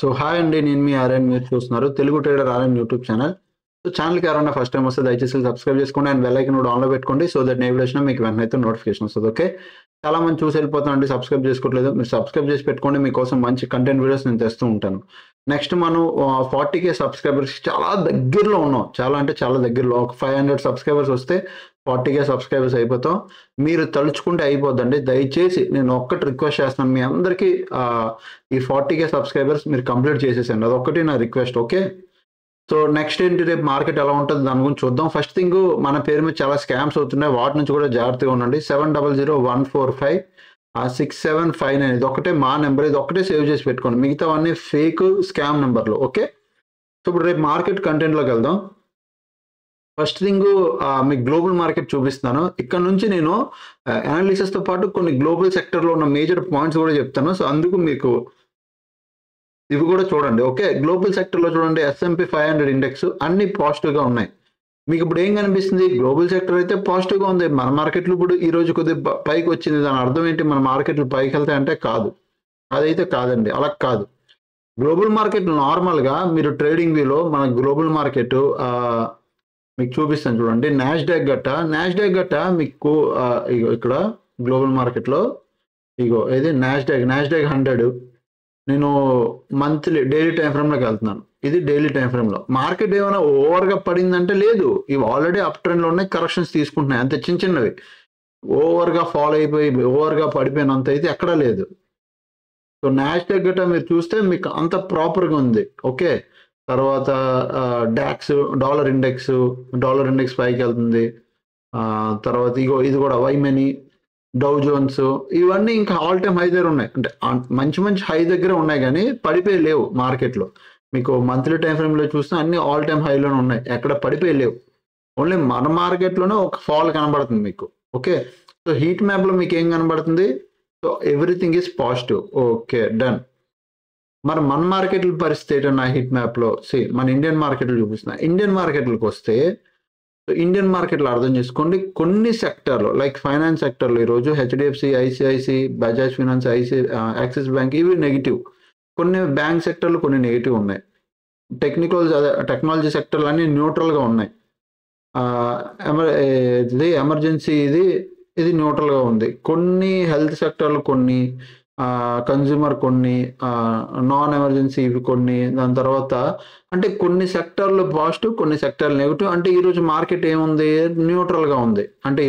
So hi అండి. నేను మీ ఆర్యన్. మీరు చూస్తున్నారు Telugu trader Aryan YouTube channel. So ఛానల్‌కి ఎవరైనా ఫస్ట్ టైమ్ వస్తే దయచేసి సబ్స్క్రైబ్ చేసుకోండి అండ్ బెల్ ఐకాన్ కూడా ఆన్‌లో పెట్టుకోండి. సో దట్ నేను ఏ వీడియో వచ్చినా మీకు వెంటనే అయితే నోటిఫికేషన్ వస్తది. ఓకే. చాలా మంది చూసి వెళ్ళిపోతారండి, సబ్స్క్రైబ్ చేసుకోవట్లేదు. మీరు సబ్స్క్రైబ్ చేసి పెట్టుకోండి. మీకోసం మంచి కంటెంట్ వీడియోస్ నేను తెస్తూ ఉంటాను. నెక్స్ట్ మనం 40K సబ్స్క్రైబర్స్‌కి చాలా దగ్గరలో ఉన్నాం. చాలా అంటే చాలా దగ్గరలో. ఒక 500 సబ్స్క్రైబర్స్ వస్తే 40K సబ్స్క్రైబర్స్ అయిపోతాం. మీరు తలుచుకుంటే అయిపోద్దండి. దయచేసి నేను ఒక్కటి రిక్వెస్ట్ చేస్తున్నాను మీ అందరికీ, ఈ 40K సబ్స్క్రైబర్స్ మీరు కంప్లీట్ చేసేసండి. అదొక్కటి నా రిక్వెస్ట్. ఓకే. సో నెక్స్ట్ ఏంటి, రేపు మార్కెట్ ఎలా ఉంటుంది దాని గురించి చూద్దాం. ఫస్ట్ థింగ్, మన పేరు మీద చాలా స్కామ్స్ అవుతున్నాయి. వాటి నుంచి కూడా జాగ్రత్తగా ఉండండి. 7001456759 ఇది ఒకటే మా నెంబర్. ఇది ఒకటే సేవ్ చేసి పెట్టుకోండి. మిగతావన్నీ ఫేక్ స్కామ్ నెంబర్లు. ఓకే. సో ఇప్పుడు రేపు మార్కెట్ కంటెంట్లోకి వెళ్దాం. ఫస్ట్ థింగ్, మీకు గ్లోబల్ మార్కెట్ చూపిస్తాను. ఇక్కడ నుంచి నేను అనాలిసిస్తో పాటు కొన్ని గ్లోబల్ సెక్టర్లో ఉన్న మేజర్ పాయింట్స్ కూడా చెప్తాను. సో అందుకు మీకు ఇవి కూడా చూడండి. ఓకే. గ్లోబల్ సెక్టర్లో చూడండి, S&P 500 ఇండెక్స్ అన్ని పాజిటివ్గా ఉన్నాయి. మీకు ఇప్పుడు ఏం కనిపిస్తుంది? గ్లోబల్ సెక్టర్ అయితే పాజిటివ్గా ఉంది. మన మార్కెట్లు ఇప్పుడు ఈ రోజు కొద్దిగా పైకి వచ్చింది. దాని అర్థం ఏంటి? మన మార్కెట్లు పైకి వెళ్తాయంటే కాదు. అదైతే కాదండి, అలా కాదు. గ్లోబల్ మార్కెట్ నార్మల్గా మీరు ట్రేడింగ్ వ్యూలో మన గ్లోబల్ మార్కెట్ మీకు చూపిస్తాను చూడండి. నాస్డాక్ గట్ట మీకు ఇగో ఇక్కడ గ్లోబల్ మార్కెట్లో ఇగో ఇది నాస్డాక్ 100. నేను మంత్లీ డైలీ టైం ఫ్రేమ్లోకి వెళ్తున్నాను. ఇది డైలీ టైం ఫ్రేమ్లో మార్కెట్ ఏమైనా ఓవర్గా పడిందంటే లేదు. ఇవి ఆల్రెడీ అప్ ట్రెండ్లో ఉన్నాయి, కరెక్షన్స్ తీసుకుంటున్నాయి అంతే. చిన్నవి ఓవర్గా ఫాలో అయిపోయి ఓవర్గా పడిపోయినంత అయితే ఎక్కడా లేదు. సో నాస్డాక్ గట్రా మీరు చూస్తే మీకు అంత ప్రాపర్గా ఉంది. ఓకే. తర్వాత డాక్స్ డాలర్ ఇండెక్స్ పైకి వెళ్తుంది. తర్వాత ఇగో ఇది కూడా వైమెనీ, డౌ జోన్స్ ఇవన్నీ ఇంకా ఆల్ టైమ్ హై దగ్గర ఉన్నాయి. అంటే మంచి హై దగ్గర ఉన్నాయి కానీ పడిపోయి లేవు మార్కెట్లో. మీకు మంత్లీ టైం ఫ్రేమ్లో చూస్తే అన్ని ఆల్ టైమ్ హైలోనే ఉన్నాయి, ఎక్కడ పడిపోయి లేవు. ఓన్లీ మన మార్కెట్లోనే ఒక ఫాల్ కనబడుతుంది మీకు. ఓకే. సో హీట్ మ్యాప్లో మీకు ఏం కనబడుతుంది? So everything is positive. Okay, done. మరి మన మార్కెట్ల పరిస్థితి ఏంటన్నా హీట్ మ్యాప్లో? మన ఇండియన్ మార్కెట్లు చూపిస్తున్నా. ఇండియన్ మార్కెట్లకు వస్తే ఇండియన్ మార్కెట్లో అర్థం చేసుకోండి, కొన్ని సెక్టర్లు లైక్ ఫైనాన్స్ సెక్టర్లో ఈరోజు HDFC, ICICI, Bajaj finance, axis bank ఇవి నెగిటివ్. కొన్ని బ్యాంక్ సెక్టర్లు కొన్ని నెగిటివ్ ఉన్నాయి. టెక్నాలజీ సెక్టర్లు అన్నీ న్యూట్రల్గా ఉన్నాయి. ఎమర్జెన్సీ ఇది న్యూట్రల్గా ఉంది. కొన్ని హెల్త్ సెక్టర్లు, కొన్ని కన్జ్యూమర్, కొన్ని నాన్ ఎమర్జెన్సీ ఇవి కొన్ని. దాని తర్వాత అంటే కొన్ని సెక్టర్లు పాజిటివ్, కొన్ని సెక్టర్లు నెగిటివ్. అంటే ఈరోజు మార్కెట్ ఏముంది? న్యూట్రల్గా ఉంది. అంటే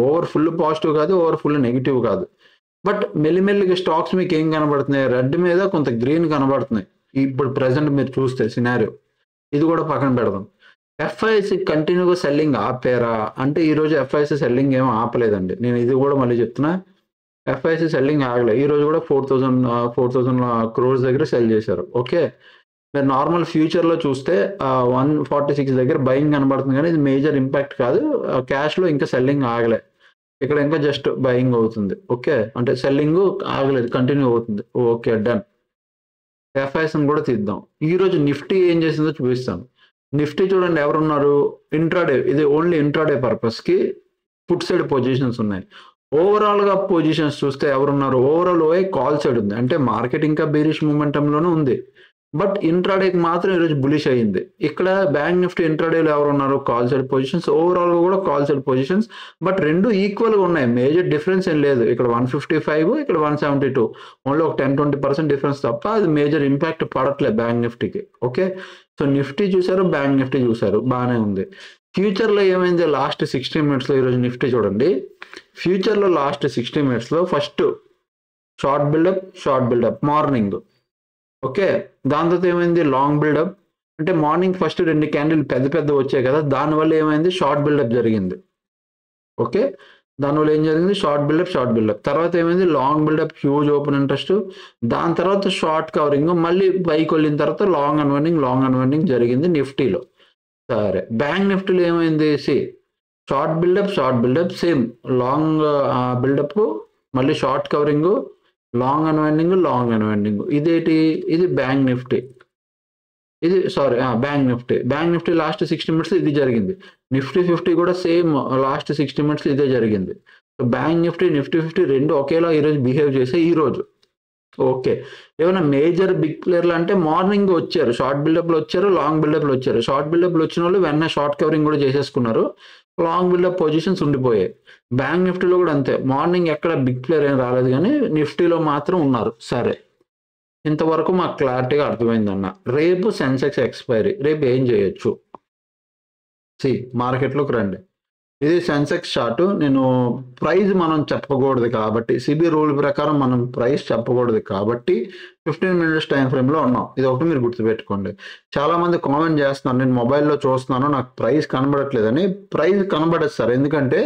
ఓవర్ ఫుల్ పాజిటివ్ కాదు, ఓవర్ ఫుల్ నెగిటివ్ కాదు. బట్ మెల్లిమెల్లిగా స్టాక్స్ మీకు ఏం కనబడుతున్నాయి? రెడ్ మీద కొంత గ్రీన్ కనబడుతున్నాయి ఇప్పుడు ప్రెసెంట్ మీరు చూస్తే సినారియో. ఇది కూడా పక్కన పెడదాం. ఎఫ్ఐసి కంటిన్యూగా సెల్లింగ్ ఆపారా అంటే ఈరోజు ఎఫ్ఐసి సెల్లింగ్ ఏమో ఆపలేదండి. నేను ఇది కూడా మళ్ళీ చెప్తున్నా, ఎఫ్ఐసి సెల్లింగ్ ఆగలేదు. ఈ రోజు కూడా 4,000 crores దగ్గర సెల్ చేశారు. ఓకే. మీరు నార్మల్ ఫ్యూచర్లో చూస్తే 146 దగ్గర బయింగ్ కనబడుతుంది కానీ ఇది మేజర్ ఇంపాక్ట్ కాదు. క్యాష్లో ఇంకా సెల్లింగ్ ఆగలే. ఇక్కడ ఇంకా జస్ట్ బయింగ్ అవుతుంది. ఓకే. అంటే సెల్లింగ్ ఆగలేదు, కంటిన్యూ అవుతుంది. Okay, done. ఎఫ్ఐఎస్ని కూడా తీద్దాం. ఈరోజు నిఫ్టీ ఏం చేసిందో చూపిస్తాను. నిఫ్టీ చూడండి, ఎవరున్నారు? ఇంట్రాడే. ఇది ఓన్లీ ఇంట్రాడే పర్పస్కి పుట్ సైడ్ పొజిషన్స్ ఉన్నాయి. ఓవరాల్గా పొజిషన్స్ చూస్తే ఎవరున్నారు? ఓవరాల్ ఓఏ కాల్ సైడ్ ఉంది. అంటే మార్కెట్ ఇంకా బేరిష్ మూమెంటంలోనే ఉంది. బట్ ఇంట్రాడేకి మాత్రం ఈరోజు బులిష్ అయ్యింది. ఇక్కడ బ్యాంక్ నిఫ్టీ ఇంట్రాడేలో ఎవరున్నారు? Call side positions. ఓవరాల్గా కూడా కాల్ సైడ్ పొజిషన్స్. బట్ రెండు ఈక్వల్గా ఉన్నాయి, మేజర్ డిఫరెన్స్ ఏం లేదు. ఇక్కడ 155, ఇక్కడ 172. ఓన్లీ ఒక 10-20% డిఫరెన్స్ తప్ప అది మేజర్ ఇంపాక్ట్ పడట్లేదు బ్యాంక్ నిఫ్టీకి. ఓకే. సో నిఫ్టీ చూసారు, బ్యాంక్ నిఫ్టీ చూసారు, బాగానే ఉంది. ఫ్యూచర్లో ఏమైంది? లాస్ట్ 60 minutesలో ఈరోజు నిఫ్టీ చూడండి. ఫ్యూచర్లో లాస్ట్ 60 minutesలో first short build up morning. Okay. దాని తర్వాత ఏమైంది? Long build up. అంటే మార్నింగ్ ఫస్ట్ 2 క్యాండిల్ పెద్ద వచ్చాయి కదా, దానివల్ల ఏమైంది? షార్ట్ బిల్డప్ జరిగింది. ఓకే. దానివల్ల ఏం జరిగింది? Short build up. తర్వాత ఏమైంది? Long build up, huge open interest. దాని తర్వాత షార్ట్ కవరింగ్, మళ్ళీ పైకి వెళ్ళిన తర్వాత లాంగ్ అన్వైండింగ్ జరిగింది నిఫ్టీలో. సరే, బ్యాంక్ నిఫ్టీలో ఏమైంది? Short buildup same. Long buildup, మళ్ళీ షార్ట్ కవరింగ్, లాంగ్ అన్వైండింగ్. ఇదేంటి? ఇది bank Nifty. Bank Nifty last 60 minutes ఇది జరిగింది. నిఫ్టీ 50 కూడా సేమ్ లాస్ట్ 60 minutes ఇదే జరిగింది. బ్యాంక్ నిఫ్టీ 50 రెండు ఒకేలా ఈరోజు బిహేవ్ చేసే. ఈరోజు ఓకే. ఏమైనా మేజర్ బిగ్ ప్లేయర్‌లు అంటే మార్నింగ్ వచ్చారు. షార్ట్ బిల్డప్‌లో వచ్చారు. లాంగ్ బిల్డప్‌లో వచ్చారు. షార్ట్ బిల్డప్‌లో వచ్చినోళ్ళు వెంటనే షార్ట్ కవరింగ్ కూడా చేసేసుకున్నారు. లాంగ్ బిల్డప్ పొజిషన్స్ ఉండిపోయాయి. బ్యాంక్ నిఫ్టీలో కూడా అంతే. మార్నింగ్ ఎక్కడ బిగ్ ప్లేయర్ ఏం రాలేదు గానీ నిఫ్టీలో మాత్రం ఉన్నారు. సరే. ఇంతవరకు మాకు క్లారిటీగా అర్థమైందన్న. రేపు సెన్సెక్స్ ఎక్స్‌పైరీ. రేపు ఏం చేయొచ్చు? మార్కెట్‌లోకి రండి. ఇది సెన్సెక్స్ చార్ట్. నేను ప్రైస్ మనం చెప్పకూడదు కాబట్టి, సెబీ రూల్ ప్రకారం మనం ప్రైస్ చెప్పకూడదు కాబట్టి 15 మినిట్స్ టైం ఫ్రేమ్‌లో ఉన్నాం. ఇది ఒకటి మీరు గుర్తుపెట్టుకోండి. చాలా మంది కామెంట్ చేస్తున్నారు. నేను మొబైల్‌లో చూస్తున్నాను. నాకు ప్రైస్ కనబడట్లేదని. ప్రైస్ కనబడదు సార్. ఎందుకంటే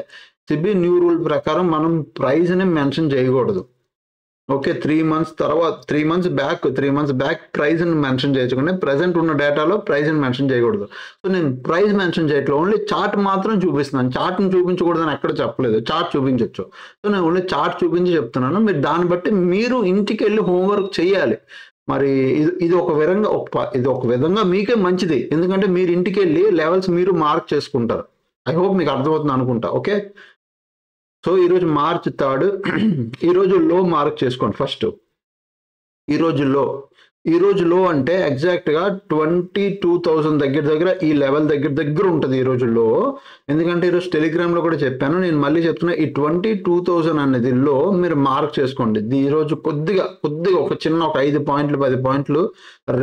సెబీ న్యూ రూల్ ప్రకారం మనం ప్రైస్‌ని మెన్షన్ చేయకూడదు. ఓకే. 3 మంత్స్ బ్యాక్ ప్రైస్‌ని మెన్షన్ చేయొచ్చు. కానీ ప్రెజెంట్ ఉన్న డేటాలో ప్రైస్‌ని మెన్షన్ చేయకూడదు. సో నేను ప్రైస్ మెన్షన్ చేయట్లేదు. ఓన్లీ చార్ట్ మాత్రం చూపిస్తున్నాను. చార్ట్‌ని చూపించకూడదని ఎక్కడ చెప్పలేదు. చార్ట్ చూపించొచ్చు. సో నేను ఓన్లీ చార్ట్ చూపించి చెప్తున్నాను. మీరు దాన్ని బట్టి మీరు ఇంటికెళ్ళి హోంవర్క్ చేయాలి. మరి ఇది ఒక విధంగా మీకే మంచిది. ఎందుకంటే మీరు ఇంటికెళ్ళి లెవెల్స్ మీరు మార్క్ చేసుకుంటారు. ఐ హోప్ మీకు అర్థమవుతుంది అనుకుంటా. ఓకే. సో ఈరోజు మార్చ్ 3 ఈరోజు లో మార్క్ చేసుకోండి ఫస్ట్. ఈరోజు లో అంటే ఎగ్జాక్ట్‌గా 22,000 దగ్గర ఈ లెవెల్ దగ్గర ఉంటుంది ఈరోజు లో. ఎందుకంటే ఈరోజు టెలిగ్రామ్‌లో కూడా చెప్పాను. నేను మళ్ళీ చెప్తున్నా. ఈ 22,000 అనేది లో మీరు మార్క్ చేసుకోండి. ఈరోజు కొద్దిగా ఒక చిన్న 5 పాయింట్లు 10 పాయింట్లు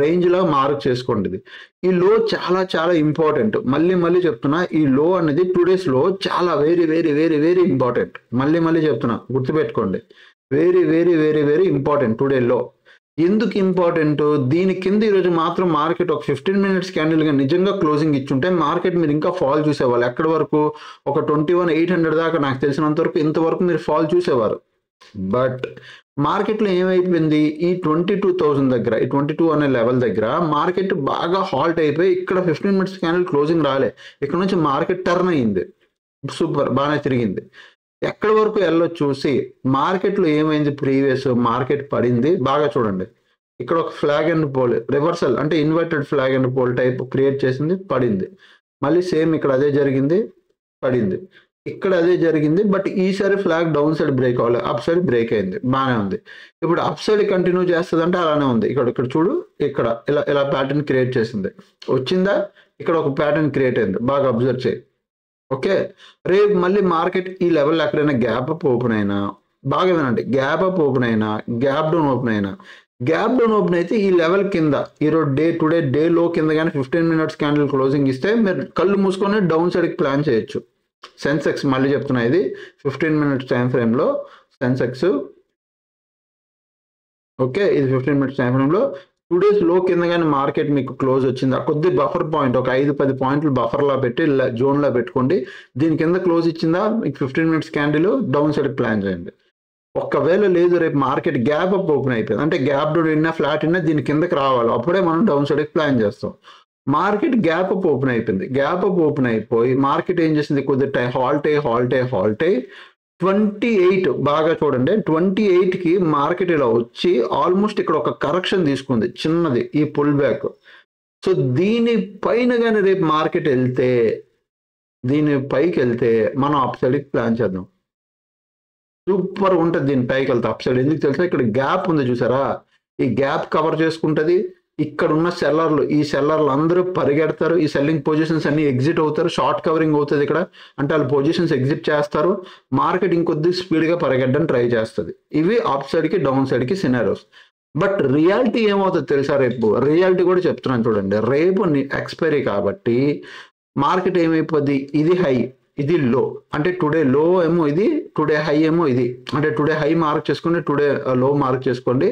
రేంజ్‌లో మార్క్ చేసుకోండి ఇది. ఈ లో చాలా ఇంపార్టెంట్. మళ్ళీ చెప్తున్నా. ఈ లో అనేది 2 డేస్ లో చాలా వెరీ ఇంపార్టెంట్. మళ్ళీ చెప్తున్నా. గుర్తుపెట్టుకోండి. వెరీ ఇంపార్టెంట్ 2 డే లో. ఎందుకు ఇంపార్టెంట్? దీని కింద ఈరోజు మాత్రం మార్కెట్ ఒక 15 మినిట్స్ క్యాండిల్‌గా నిజంగా క్లోజింగ్ ఇచ్చుంటే మార్కెట్ మీరు ఇంకా ఫాల్ చూసేవాళ్ళు. ఎక్కడి వరకు? ఒక 21,800 దాకా నాకు తెలిసినంత వరకు ఇంతవరకు మీరు ఫాల్ చూసేవారు. బట్ మార్కెట్‌లో ఏమైపోయింది? ఈ 22,000 దగ్గర, ఈ 22 అనే లెవెల్ దగ్గర మార్కెట్ బాగా హాల్ట్ అయిపోయి ఇక్కడ 15 మినిట్స్ క్యాండిల్ క్లోజింగ్ రాలే. ఇక్కడ నుంచి మార్కెట్ టర్న్ అయింది. సూపర్ బానే తిరిగింది. ఎక్కడి వరకు వెళ్ళొచ్చు? మార్కెట్‌లో ఏమైంది? ప్రీవియస్ మార్కెట్ పడింది. బాగా చూడండి. ఇక్కడ ఒక ఫ్లాగ్ అండ్ పోల్ రివర్సల్ అంటే inverted flag and pole type create చేసింది, పడింది. మళ్ళీ సేమ్ ఇక్కడ అదే జరిగింది, పడింది. ఇక్కడ అదే జరిగింది. బట్ ఈసారి ఫ్లాగ్ డౌన్ సైడ్ బ్రేక్ అవ్వలే. అప్ సైడ్ బ్రేక్ అయింది. బానే ఉంది. ఇప్పుడు అప్ సైడ్ కంటిన్యూ చేస్తదంటే అలానే ఉంది. ఇక్కడ చూడు. ఇక్కడ ఇలా ప్యాటర్న్ క్రియేట్ చేసింది. వచ్చిందా? ఇక్కడ ఒక ప్యాటర్న్ క్రియేట్ అయింది. బాగా అబ్జర్వ్ చేయి. ఓకే. రేపు మళ్ళీ మార్కెట్ ఈ లెవెల్‌లో ఎక్కడైనా గ్యాప్ అప్ ఓపెన్ అయినా, బాగా వినండి. గ్యాప్ అప్ ఓపెన్ అయినా, గ్యాప్ డౌన్ ఓపెన్ అయితే ఈ లెవెల్ కింద ఈరోజు టుడే డే లో కింద కానీ 15 మినిట్స్ క్యాండిల్ క్లోజింగ్ ఇస్తే మీరు కళ్ళు మూసుకొని డౌన్ సైడ్కి ప్లాన్ చేయొచ్చు. సెన్సెక్స్ మళ్ళీ చెప్తున్నా. ఇది 15 మినిట్స్ టైం ఫ్రేమ్‌లో సెన్సెక్స్. ఓకే. ఇది 15 మినిట్స్ టైం ఫ్రేమ్‌లో 2 డేస్ లో కింద కానీ మార్కెట్ మీకు క్లోజ్ వచ్చింది. కొద్ది బఫర్ పాయింట్ ఒక 5-10 పాయింట్లు బఫర్‌లా పెట్టి జోన్‌లో పెట్టుకోండి. దీని కింద క్లోజ్ ఇచ్చిందా మీకు 15 minutes candle down side plan చేయండి. ఒకవేళ లేదు రేపు మార్కెట్ గ్యాప్ అప్ ఓపెన్ అయిపోయింది. అంటే గ్యాప్ డౌన్ అయినా ఫ్లాట్ అయినా దీని కిందకి రావాలి. అప్పుడే మనం డౌన్ సైడ్కి ప్లాన్ చేస్తాం. మార్కెట్ గ్యాప్ అప్ ఓపెన్ అయిపోయింది. గ్యాప్ అప్ ఓపెన్ అయిపోయి మార్కెట్ ఏం చేసింది? కొద్దిగా హాల్ట్ అయ్యి 28 బాగా చూడండి. 28కి మార్కెట్ ఇలా వచ్చి ఆల్మోస్ట్ ఇక్కడ ఒక కరెక్షన్ తీసుకుంది చిన్నది, ఈ పుల్ బ్యాక్. సో దీని పైన కానీ రేపు మార్కెట్ వెళ్తే, దీని పైకి వెళ్తే మనం అప్ సైడ్కి ప్లాన్ చేద్దాం. సూపర్ ఉంటుంది దీని పైకి వెళ్తే అప్ సైడ్. ఎందుకు తెలుసా? ఇక్కడ గ్యాప్ ఉంది చూసారా? ఈ గ్యాప్ కవర్ చేసుకుంటది. ఇక్కడ ఉన్న ఈ సెల్లర్లు అందరూ పరిగెడతారు. ఈ సెల్లింగ్ పొజిషన్స్ అన్ని ఎగ్జిట్ అవుతారు. షార్ట్ కవరింగ్ అవుతుంది ఇక్కడ. అంటే వాళ్ళు పొజిషన్స్ ఎగ్జిట్ చేస్తారు. మార్కెట్ ఇంకొద్ది స్పీడ్గా పరిగెట్టడం ట్రై చేస్తుంది. ఇవి అప్ సైడ్కి డౌన్ సైడ్కి సినారియోస్. బట్ రియాలిటీ ఏమవుతుంది తెలుసా? రేపు రియాలిటీ కూడా చెప్తున్నాను చూడండి. రేపు ఎక్స్పైరీ కాబట్టి మార్కెట్ ఏమైపోద్ది? ఇది హై, ఇది లో. అంటే టుడే లో ఏమో ఇది, టుడే హై ఏమో ఇది. అంటే టుడే హై మార్క్ చేసుకోండి, టుడే లో మార్క్ చేసుకోండి.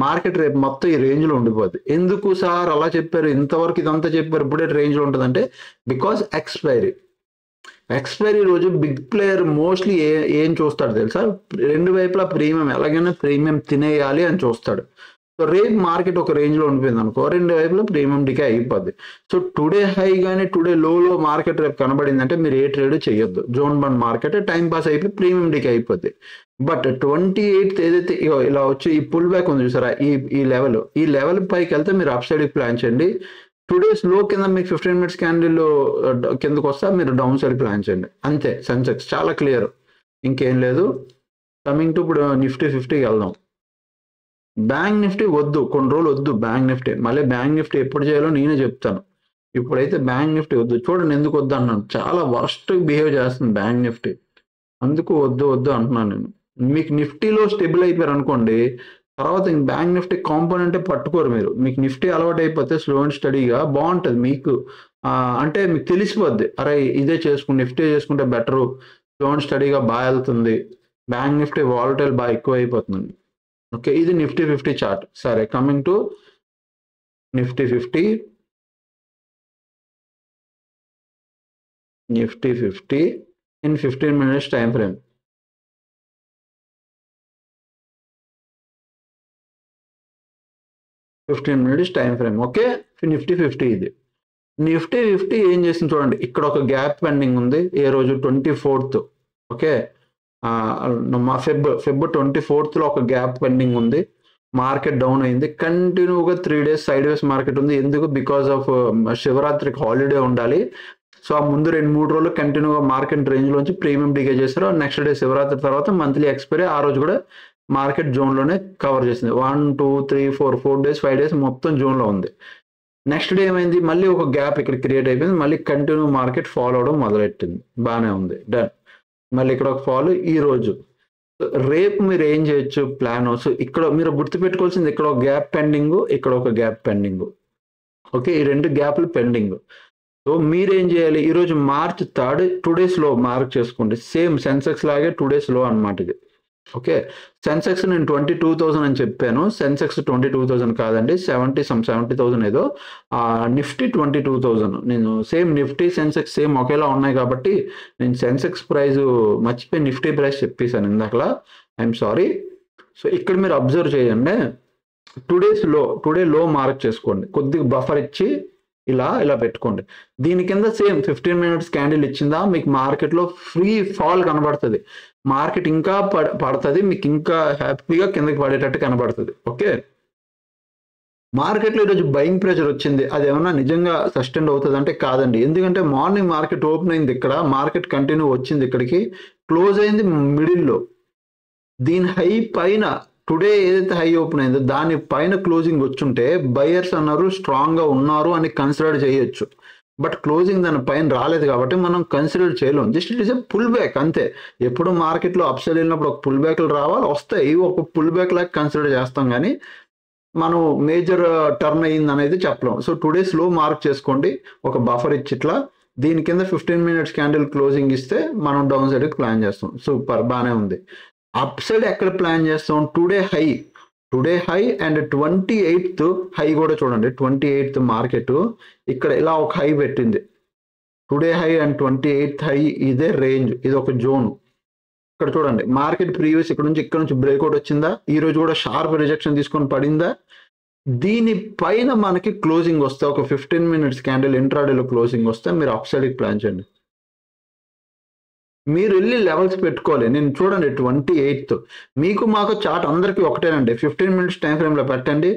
మార్కెట్ రేపు మొత్తం ఈ రేంజ్లో ఉండిపోద్ది. ఎందుకు సార్ అలా చెప్పారు? ఇంతవరకు ఇదంతా చెప్పారు, ఇప్పుడే రేంజ్లో ఉంటుందంటే బికాస్ ఎక్స్పైరీ రోజు బిగ్ ప్లేయర్ మోస్ట్లీ ఏం చూస్తాడు తెలుసా? రెండు వైపులా ప్రీమియం, ఎలాగైనా ప్రీమియం తినేయాలి అని చూస్తాడు. సో రేపు మార్కెట్ ఒక రేంజ్లో ఉండిపోయింది అనుకో, రెండు వైపులో ప్రీమియం డికే అయిపోద్ది. సో టుడే హై కానీ టుడే లోలో మార్కెట్ రేపు కనబడిందంటే మీరు ఏ ట్రేడ్ చేయొద్దు. Zone bun market time pass అయిపోయి ప్రీమియం డికే అయిపోద్ది. బట్ 28th ఏదైతే ఇలా వచ్చి ఈ పుల్ బ్యాక్ ఉంది చూసారా? ఈ లెవెల్ పైకి వెళ్తే మీరు అప్ సైడ్కి ప్లాన్ చేయండి. 2 డేస్ లో కింద మీకు 15 మినిట్స్ క్యాండిల్ కిందకు వస్తా మీరు డౌన్ సైడ్ ప్లాన్ చేయండి. అంతే. సెన్సెక్స్ చాలా క్లియర్, ఇంకేం లేదు. కమింగ్ టు ఇప్పుడు నిఫ్టీ 50కి వెళ్దాం. బ్యాంక్ నిఫ్టీ వద్దు, కొన్ని రోజులు వద్దు బ్యాంక్ నిఫ్టీ. మళ్ళీ బ్యాంక్ నిఫ్టీ ఎప్పుడు చేయాలో నేనే చెప్తాను. ఇప్పుడైతే బ్యాంక్ నిఫ్టీ వద్దు. చూడండి ఎందుకు వద్దు అన్నాను, చాలా వర్స్ట్ బిహేవ్ చేస్తుంది బ్యాంక్ నిఫ్టీ, అందుకు వద్దు వద్దు అంటున్నాను నేను. మీకు నిఫ్టీలో స్టెబుల్ అయిపోయారు అనుకోండి, తర్వాత ఇంక బ్యాంక్ నిఫ్టీ కాంపోనెంటే పట్టుకోరు మీరు. మీకు నిఫ్టీ అలవాటు అయిపోతే స్లో అండ్ స్టడీగా బాగుంటుంది మీకు. అంటే మీకు తెలిసిపోద్ది, అరే ఇదే చేసుకుంటే నిఫ్టీ చేసుకుంటే బెటరు, స్లో అండ్ స్టడీగా బాగా వెళ్తుంది, బ్యాంక్ నిఫ్టీ వాలటైల్ బాగా ఎక్కువ అయిపోతుంది. ఓకే, ఇది నిఫ్టీ 50 చార్ట్. సరే, coming to Nifty 50. Nifty 50 in 15 minutes time frame. Fifteen minutes time frame. Okay, Nifty 50 ఇది. నిఫ్టీ 50 ఏం చేసింది చూడండి, ఇక్కడ ఒక గ్యాప్ పెండింగ్ ఉంది. ఏ రోజు 24th. ఓకే, ఫెబ్ 24th ఒక గ్యాప్ పెండింగ్ ఉంది. మార్కెట్ డౌన్ అయింది కంటిన్యూగా 3 days సైడ్ వేస్ మార్కెట్ ఉంది. ఎందుకు? బికాస్ ఆఫ్ శివరాత్రికి హాలిడే ఉండాలి. సో ఆ ముందు 2-3 రోజులు కంటిన్యూగా మార్కెట్ రేంజ్ లోంచి ప్రీమియం డిగే చేశారు. నెక్స్ట్ డే శివరాత్రి తర్వాత మంత్లీ ఎక్స్పైరీ, ఆ రోజు కూడా మార్కెట్ జోన్లోనే కవర్ చేసింది. 1, 2, 3, 4 days 5 days మొత్తం జోన్లో ఉంది. నెక్స్ట్ డే ఏమైంది, మళ్ళీ ఒక గ్యాప్ ఇక్కడ క్రియేట్ అయిపోయింది. మళ్ళీ కంటిన్యూ మార్కెట్ ఫాలో అవడం మొదలెట్టింది. బాగానే ఉంది, డన్. మళ్ళీ ఇక్కడ ఒక ఫాలో ఈ రోజు. రేపు మీరు ఏం చేయొచ్చు ప్లాన్. సో ఇక్కడ మీరు గుర్తుపెట్టుకోవాల్సింది, ఇక్కడ ఒక గ్యాప్ పెండింగ్, ఇక్కడ ఒక గ్యాప్ పెండింగ్. ఓకే, ఈ 2 గ్యాప్లు పెండింగ్. సో మీరేం చేయాలి, ఈరోజు March 3rd 2 days లో మార్క్ చేసుకోండి. సేమ్ సెన్సెక్స్ లాగే 2 days లో అనమాట ఇది. ఓకే, సెన్సెక్స్ నేను 22,000 అని చెప్పాను, సెన్సెక్స్ 22,000 కాదండి, 70,000 ఏదో. నిఫ్టీ 22,000. నేను సేమ్ నిఫ్టీ సెన్సెక్స్ సేమ్ ఒకేలా ఉన్నాయి కాబట్టి నేను సెన్సెక్స్ ప్రైస్ మర్చిపోయి నిఫ్టీ ప్రైస్ చెప్పేశాను ఇందాకలా, ఐఎమ్ సారీ. సో ఇక్కడ మీరు అబ్జర్వ్ చేయండి, 2 days లో టుడే లో మార్క్ చేసుకోండి, కొద్దిగా బఫర్ ఇచ్చి ఇలా ఇలా పెట్టుకోండి. దీని కింద సేమ్ 15 minutes క్యాండిల్ ఇచ్చిందా, మీకు మార్కెట్లో ఫ్రీ ఫాల్ కనబడుతుంది. మార్కెట్ ఇంకా పడుతుంది, మీకు ఇంకా హ్యాపీగా కిందకి పడేటట్టు కనబడుతుంది. ఓకే, మార్కెట్లో ఈరోజు బయింగ్ ప్రెషర్ వచ్చింది, అది ఏమన్నా నిజంగా సస్టైన్ అవుతుంది అంటే కాదండి. ఎందుకంటే మార్నింగ్ మార్కెట్ ఓపెన్ అయింది, ఇక్కడ మార్కెట్ కంటిన్యూ వచ్చింది, ఇక్కడికి క్లోజ్ అయింది మిడిల్లో. దీని హై పైన టుడే ఏదైతే హై ఓపెన్ అయిందో దాని పైన క్లోజింగ్ వచ్చుంటే బయర్స్ అన్నారు స్ట్రాంగ్గా ఉన్నారు అని కన్సిడర్ చేయొచ్చు. బట్ క్లోజింగ్ దాని పైన రాలేదు కాబట్టి మనం కన్సిడర్ చేయలేం. Just it is a pull back అంతే. ఎప్పుడు మార్కెట్లో అప్సైడ్ వెళ్ళినప్పుడు ఒక పుల్ బ్యాక్లు రావాలి, వస్తాయి, ఒక పుల్ బ్యాక్ లాగా కన్సిడర్ చేస్తాం, కానీ మనం మేజర్ టర్న్ అయ్యింది అనేది చెప్పలేం. సో 2 days లో మార్క్ చేసుకోండి, ఒక బఫర్ ఇచ్చి ఇట్లా దీని కింద 15 minutes క్యాండిల్ క్లోజింగ్ ఇస్తే మనం డౌన్ సైడ్కి ప్లాన్ చేస్తాం. సూపర్, బాగానే ఉంది. అప్ సైడ్ ఎక్కడ ప్లాన్ చేస్తాం, today high and 28th high కూడా చూడండి. 28th మార్కెట్ ఇక్కడ ఇలా ఒక హై పెట్టింది, today high and 28th high, ఇదే రేంజ్, ఇది ఒక జోన్. ఇక్కడ చూడండి మార్కెట్ ప్రీవియస్ ఇక్కడ నుంచి బ్రేక్అవుట్ వచ్చిందా, ఈ రోజు కూడా షార్ప్ రిజెక్షన్ తీసుకొని పడిందా, దీనిపైన మనకి క్లోజింగ్ వస్తే ఒక 15 minutes క్యాండిల్ ఇంట్రాడేలో క్లోజింగ్ వస్తే మీరు అప్ సైడ్కి ప్లాన్ చేయండి. మీరు వెళ్ళి లెవెల్స్ పెట్టుకోవాలి. నేను చూడండి 28th, మీకు మాకు చార్ట్ అందరికీ ఒకటేనండి, 15 minutes టైం ఫ్రేమ్లో పెట్టండి.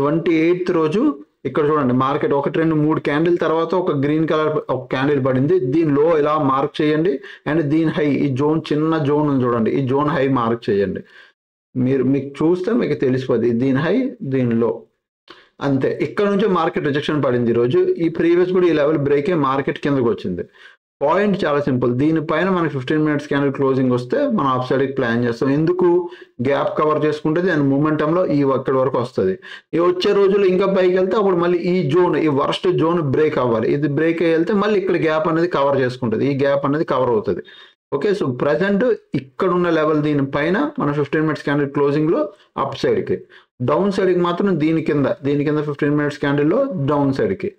28th రోజు ఇక్కడ చూడండి మార్కెట్ 1, 2, 3 క్యాండిల్ తర్వాత ఒక గ్రీన్ కలర్ ఒక క్యాండిల్ పడింది, దీనిలో ఇలా మార్క్ చేయండి. అండ్ దీని హై, ఈ జోన్ చిన్న జోన్ ఉంది చూడండి, ఈ జోన్ హై మార్క్ చేయండి. మీకు చూస్తే మీకు తెలిసిపోద్ది, దీని హై దీనిలో అంతే. ఇక్కడ నుంచి మార్కెట్ రిజెక్షన్ పడింది ఈరోజు, ఈ ప్రీవియస్ కూడా ఈ లెవెల్ బ్రేక్ అయ్యి మార్కెట్ కిందకు వచ్చింది. పాయింట్ చాలా సింపుల్, దీనిపైన మనకి 15 minutes క్యాండిల్ క్లోజింగ్ వస్తే మనం అప్ సైడ్కి ప్లాన్ చేస్తాం. ఎందుకు? గ్యాప్ కవర్ చేసుకుంటుంది అండ్ మూమెంటంలో ఈ అక్కడి వరకు వస్తుంది. ఈ వచ్చే రోజులు ఇంకా పైకి వెళ్తే అప్పుడు మళ్ళీ ఈ జోన్, ఈ వర్స్ట్ జోన్ బ్రేక్ అవ్వాలి. ఇది బ్రేక్ అయ్యి వెళ్తే మళ్ళీ ఇక్కడ గ్యాప్ అనేది కవర్ చేసుకుంటుంది, ఈ గ్యాప్ అనేది కవర్ అవుతుంది. ఓకే, సో ప్రజెంట్ ఇక్కడ ఉన్న లెవెల్ దీనిపైన మన 15 minutes క్యాండిల్ క్లోజింగ్లో అప్ సైడ్కి, డౌన్ సైడ్కి మాత్రం దీని కింద 15 minutes క్యాండిల్లో డౌన్ సైడ్కి.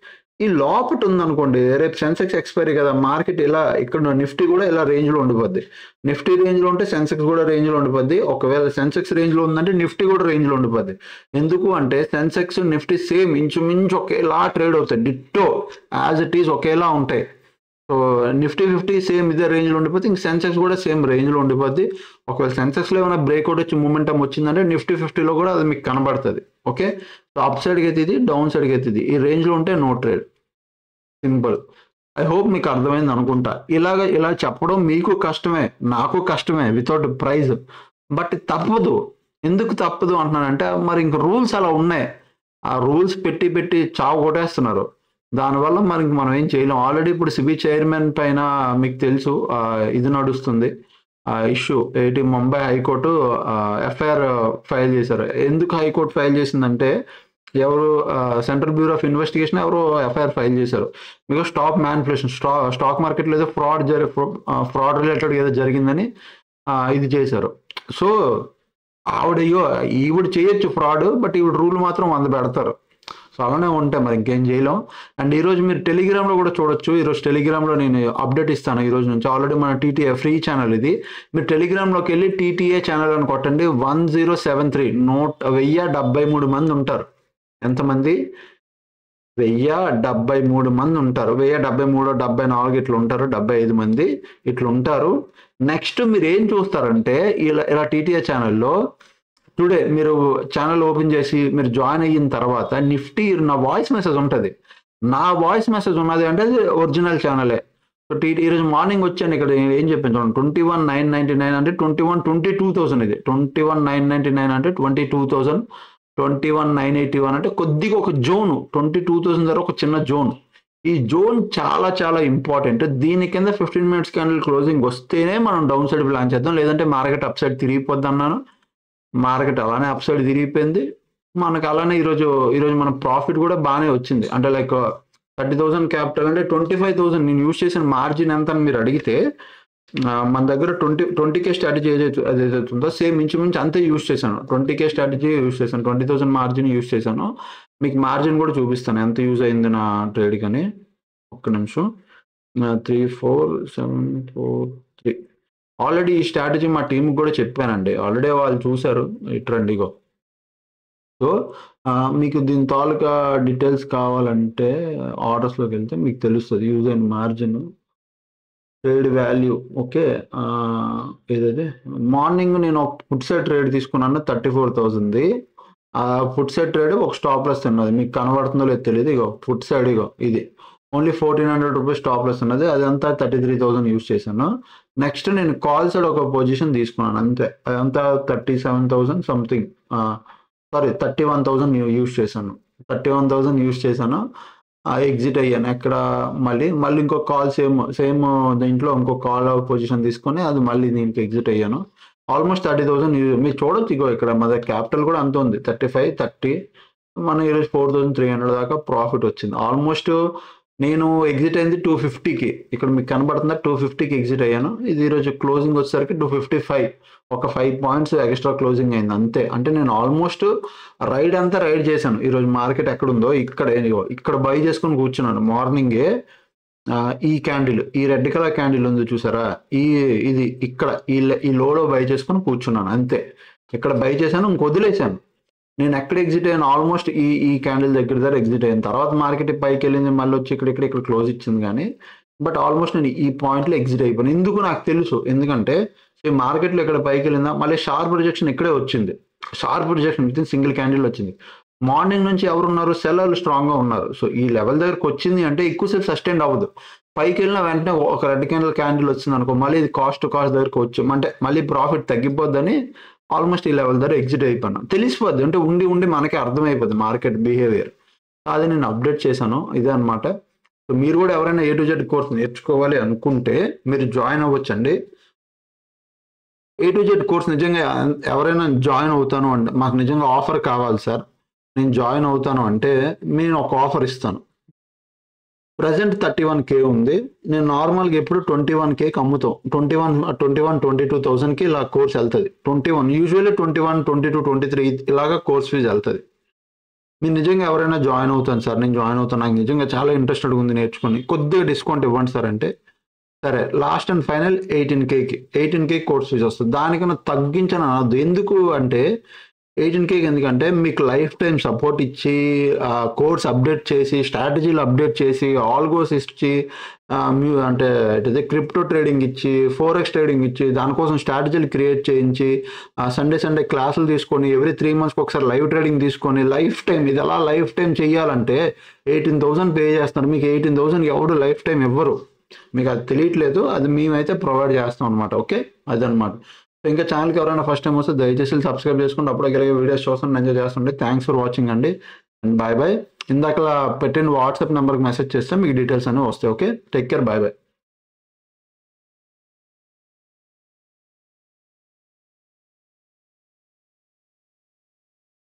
ఈ లోపట ఉందనుకోండి, రేపు సెన్సెక్స్ ఎక్స్పైరీ కదా, మార్కెట్ ఇలా ఇక్కడ నిఫ్టీ కూడా ఇలా రేంజ్లో ఉండిపోద్ది. నిఫ్టీ రేంజ్లో ఉంటే సెన్సెక్స్ కూడా రేంజ్లో ఉండిపోద్ది. ఒకవేళ సెన్సెక్స్ రేంజ్లో ఉందంటే నిఫ్టీ కూడా రేంజ్లో ఉండిపోద్ది. ఎందుకు అంటే సెన్సెక్స్ నిఫ్టీ సేమ్ ఇంచుమించు ఒకేలా ట్రేడ్ అవుతాయి, డిట్టో యాజ్ ఇట్ ఈస్ ఒకేలా ఉంటాయి. సో నిఫ్టీ 50 సేమ్ ఇదే రేంజ్లో ఉండిపోతే ఇంక సెన్సెక్స్ కూడా సేమ్ రేంజ్లో ఉండిపోద్ది. ఒకవేళ సెన్సెక్స్లో ఏమైనా బ్రేక్అవుట్ వచ్చి మూమెంటం వచ్చిందంటే నిఫ్టీ 50లో కూడా అది మీకు కనబడుతుంది. ఓకే, సో అప్ సైడ్కి అయితే ఇది, డౌన్ సైడ్కి అయితే ఇది, ఈ రేంజ్లో ఉంటే no trade. Simple. I hope మీకు అర్థమైంది అనుకుంటా. ఇలా చెప్పడం మీకు కష్టమే, నాకు కష్టమే వితౌట్ ప్రైజ్, బట్ తప్పదు. ఎందుకు తప్పదు అంటున్నానంటే మరి ఇంక రూల్స్ అలా ఉన్నాయి. ఆ రూల్స్ పెట్టి పెట్టి చావు కొట్టేస్తున్నారు. దానివల్ల మరి ఇంక మనం ఏం చేయలేం. ఆల్రెడీ ఇప్పుడు సిబి చైర్మన్ పైన మీకు తెలుసు ఇది నడుస్తుంది ఇష్యూ. ఏంటి, ముంబై హైకోర్టు ఎఫ్ఐఆర్ ఫైల్ చేశారు. ఎందుకు హైకోర్టు ఫైల్ చేసిందంటే ఎవరు సెంట్రల్ బ్యూరో ఆఫ్ ఇన్వెస్టిగేషన్ ఎవరు ఎఫ్ఐఆర్ ఫైల్ చేశారు. మీకు స్టాక్ మ్యానిపులేషన్, స్టాక్ మార్కెట్లో ఏదో ఫ్రాడ్ రిలేటెడ్ ఏదో జరిగిందని ఇది చేశారు. సో ఈవిడ చేయొచ్చు ఫ్రాడ్, బట్ ఈవిడ రూల్ మాత్రం 100 పెడతారు. సో అలానే ఉంటాయి, మరి ఇంకేం చేయలేం. అండ్ ఈరోజు మీరు టెలిగ్రామ్లో కూడా చూడొచ్చు. ఈరోజు టెలిగ్రామ్లో నేను అప్డేట్ ఇస్తాను ఈరోజు నుంచి. ఆల్రెడీ మన టీటీఏ ఫ్రీ ఛానల్ ఇది. మీరు టెలిగ్రామ్లోకి వెళ్ళి టీటీఏ ఛానల్ అని కొట్టండి. 1073 1073 మంది ఉంటారు. ఎంతమంది? 1073 మంది ఉంటారు. 1073 74 ఇట్లా ఉంటారు, 75 మంది ఇట్లా ఉంటారు. నెక్స్ట్ మీరు ఏం చూస్తారంటే ఇలా టీటీఏ ఛానల్లో టుడే మీరు ఛానల్ ఓపెన్ చేసి మీరు జాయిన్ అయిన తర్వాత నిఫ్టీ నా వాయిస్ మెసేజ్ ఉంటుంది. నా వాయిస్ మెసేజ్ ఉన్నది అంటే అది ఒరిజినల్ ఛానలే. సో ఈరోజు మార్నింగ్ వచ్చాను ఇక్కడ ఏం చెప్పాను చూడండి, 21,999 అంటే 22,000 ఇది. 21,999 అంటే 22,000. 21,981 అంటే కొద్దిగా ఒక జోన్. 22,000 దగ్గర ఒక చిన్న జోన్. ఈ జోన్ చాలా చాలా ఇంపార్టెంట్. దీని కింద 15 మినిట్స్ క్యాండిల్ క్లోజింగ్ వస్తేనే మనం డౌన్ సైడ్ ప్లాన్ చేద్దాం, లేదంటే మార్కెట్ అప్ సైడ్ తిరిగిపోద్ది అన్నాను. మార్కెట్ అలానే అప్ సైడ్ తిరిగిపోయింది మనకు. అలానే ఈరోజు మన ప్రాఫిట్ కూడా బాగానే వచ్చింది. అంటే లైక్ 30,000 క్యాపిటల్ అంటే 25,000 నేను యూజ్ చేసిన మార్జిన్ ఎంత అని మీరు అడిగితే మన దగ్గర 20K స్ట్రాటజీ ఏదైతే ఉందో సేమ్ ఇంచుమించు అంతే యూజ్ చేశాను. 20K స్ట్రాటజీ యూజ్ చేశాను, 20,000 మార్జిన్ యూజ్ చేశాను. మీకు మార్జిన్ కూడా చూపిస్తాను ఎంత యూజ్ అయింది నా ట్రేడ్కి అని. ఒక్క నిమిషం. 34743 ఆల్రెడీ ఈ స్ట్రాటజీ మా టీంకి కూడా చెప్పానండి. ఆల్రెడీ వాళ్ళు చూశారు. ఇట్రండిగో. సో మీకు దీని తాలూకా డీటెయిల్స్ కావాలంటే ఆర్డర్స్లోకి వెళ్తే మీకు తెలుస్తుంది. యూజ్ అయిన మార్జిన్, ట్రేడ్ వాల్యూ. ఓకే, ఏదైతే మార్నింగ్ నేను ఒక ఫుట్ సైడ్ ట్రేడ్ తీసుకున్నాను 34,000. ఆ ఫుట్ సైడ్ ట్రేడ్ ఒక స్టాప్ లాస్ ఉన్నది. మీకు కనబడుతుందో లేదో తెలియదు. ఇగో ఫుట్ సైడ్, ఇగో ఇది ఓన్లీ 1,400 రూపీస్ స్టాప్ లాస్ ఉన్నది. అదంతా 33,000 యూజ్ చేశాను. నెక్స్ట్ నేను కాల్ సైడ్ ఒక పొజిషన్ తీసుకున్నాను అంతే. అదంతా 37,000 సంథింగ్, సారీ 31,000 యూజ్ చేశాను. 31,000 యూజ్ చేశాను. ఎగ్జిట్ అయ్యాను. ఎక్కడ మళ్ళీ ఇంకో కాల్ సేమ్ దీంట్లో ఇంకో కాల్ పొజిషన్ తీసుకొని అది మళ్ళీ దీనికి ఎగ్జిట్ అయ్యాను. ఆల్మోస్ట్ 30,000 మీరు చూడొచ్చు. ఇగో ఇక్కడ మన క్యాపిటల్ కూడా అంత ఉంది, 35, 30. మన ఈరోజు 4,300 దాకా ప్రాఫిట్ వచ్చింది. ఆల్మోస్ట్ నేను ఎగ్జిట్ అయింది 250కి. ఇక్కడ మీకు కనబడుతుందా, 250కి ఎగ్జిట్ అయ్యాను. ఇది ఈరోజు క్లోజింగ్ వచ్చేసరికి 255, ఒక 5 పాయింట్స్ ఎక్స్ట్రా క్లోజింగ్ అయింది అంతే. అంటే నేను ఆల్మోస్ట్ రైడ్ అంతా రైడ్ చేశాను. ఈరోజు మార్కెట్ ఎక్కడుందో ఇక్కడ బై చేసుకొని కూర్చున్నాను. మార్నింగే ఈ క్యాండిల్, ఈ రెడ్ కలర్ క్యాండిల్ ఉంది చూసారా, ఇది ఇక్కడ ఈ లోలో బై చేసుకొని కూర్చున్నాను అంతే. ఇక్కడ బై చేశాను, వదిలేశాను. నేను ఎక్కడ ఎగ్జిట్ అయ్యాను, ఆల్మోస్ట్ ఈ క్యాండిల్ దగ్గర ఎగ్జిట్ అయ్యాను. తర్వాత మార్కెట్ పైకి వెళ్ళింది, మళ్ళీ వచ్చి ఇక్కడ క్లోజ్ ఇచ్చింది. కానీ బట్ ఆల్మోస్ట్ నేను ఈ పాయింట్లో ఎగ్జిట్ అయిపోయాను. ఎందుకు నాకు తెలుసు, ఎందుకంటే మార్కెట్లో ఇక్కడ పైకి వెళ్ళిందా, మళ్ళీ షార్ప్ రిజెక్షన్ ఇక్కడే వచ్చింది. Sharp rejection with in single candle వచ్చింది. మార్నింగ్ నుంచి ఎవరున్నారు, సెల్లర్లు స్ట్రాంగ్గా ఉన్నారు. సో ఈ లెవెల్ దగ్గరకు వచ్చింది అంటే ఎక్కువసేపు సస్టైన్ అవ్వదు. పైకి వెళ్ళిన వెంటనే ఒక రెడ్ క్యాండిల్ వచ్చింది అనుకో, మళ్ళీ ఇది కాస్ట్ దగ్గరకు వచ్చి అంటే మళ్ళీ ప్రాఫిట్ తగ్గిపోద్దని ఆల్మోస్ట్ ఈ లెవెల్ దగ్గర ఎగ్జిట్ అయిపోయాను. తెలిసిపోద్ది, అంటే ఉండి మనకే అర్థమైపోద్ది మార్కెట్ బిహేవియర్. అది నేను అప్డేట్ చేశాను. ఇదే అనమాట. సో మీరు కూడా ఎవరైనా A to Z కోర్స్ నేర్చుకోవాలి అనుకుంటే మీరు జాయిన్ అవ్వచ్చండి. A to Z కోర్స్ నిజంగా ఎవరైనా జాయిన్ అవుతాను అంటే, మాకు నిజంగా ఆఫర్ కావాలి సార్, నేను జాయిన్ అవుతాను అంటే నేను ఒక ఆఫర్ ఇస్తాను. ప్రజెంట్ 31K ఉంది. నేను నార్మల్గా ఎప్పుడు 21Kకి అమ్ముతాం. 22,000కి ఇలా కోర్స్ వెళ్తుంది. 21 యూజువల్లీ 21, 22, 23 ఇలాగా కోర్స్ ఫీజు వెళ్తుంది. మీరు నిజంగా ఎవరైనా జాయిన్ అవుతాను సార్, నేను జాయిన్ అవుతాను, నాకు నిజంగా చాలా ఇంట్రెస్టెడ్ ఉంది నేర్చుకొని, కొద్దిగా డిస్కౌంట్ ఇవ్వండి సార్ అంటే, సరే last and final 18K course fee వస్తుంది. దానికన్నా తగ్గించని అనద్దు. ఎందుకు అంటే 18K ఎందుకంటే మీకు లైఫ్ టైం సపోర్ట్ ఇచ్చి, కోర్స్ అప్డేట్ చేసి, స్ట్రాటజీలు అప్డేట్ చేసి, ఆల్గోస్ ఇచ్చి, అంటే క్రిప్టో ట్రేడింగ్ ఇచ్చి, ఫోరెక్స్ ట్రేడింగ్ ఇచ్చి, దానికోసం స్ట్రాటజీలు క్రియేట్ చేయించి, సండే క్లాసులు తీసుకొని, ఎవ్రీ 3 మంత్స్కి ఒకసారి లైవ్ ట్రేడింగ్ తీసుకొని, లైఫ్ టైం ఇది అలా లైఫ్ టైం చెయ్యాలంటే 18,000 పే చేస్తున్నారు. మీకు 18,000 ఎవరు లైఫ్ టైం ఇవ్వరు. మీకు అది తెలియట్లేదు, అది మేమైతే ప్రొవైడ్ చేస్తాం అనమాట. ఓకే, అదనమాట. సో ఇంకా ఛానల్కి ఎవరైనా ఫస్ట్ టైం వస్తే దయచేసి సబ్స్క్రైబ్ చేసుకుంటే అప్పుడు వీడియోస్ చూస్తుంటే ఎంజాయ్ చేస్తుండే. థ్యాంక్స్ ఫర్ వాచింగ్ అండి, అండ్ బాయ్ బాయ్. ఇందాక పెట్టిన వాట్సాప్ నెంబర్కి మెసేజ్ చేస్తే మీకు డీటెయిల్స్ అనేవి వస్తాయి. Okay, take care, bye bye.